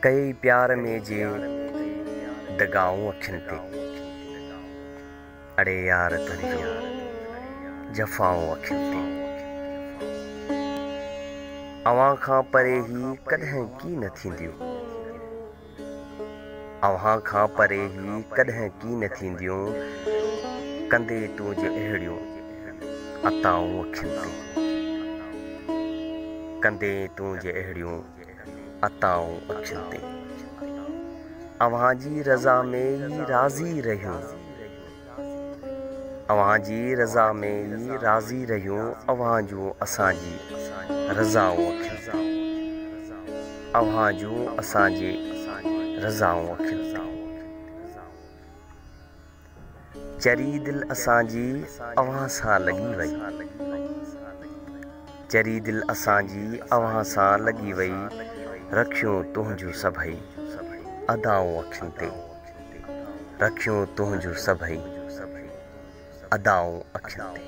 कई प्यार में जे दगाऊं अखियुनि ते, अड़े यार तुंहिंजो जफ़ाऊं अखियुनि ते। अव्हां खां परे ही कॾहिं की न थींदियूं, अव्हां खां परे ही कॾहिं की न थींदियूं, कंदे तूं जे अहिड़ियूं अताऊं अखियुनि ते, कंदे तूं जे अहिड़ियूं अताऊं अखियुनि ते। अव्हां जी रज़ा में ई राज़ी रहियूं, अव्हां जी रज़ा में ई राज़ी रहियूं, अव्हां जूं असांजी रज़ाऊं अखियुनि ते, अव्हां जूं असांजी रज़ाऊं अखियुनि ते। चरी दिलि असांजी अव्हां सां लॻी वई, चरी दिलि असांजी अव्हां सां लॻी वई, रखियूं तुंहिंजूं सभई अदाऊं अखियुनि ते, रखियूं तुंहिंजूं सभई अदाऊं अखियुनि ते।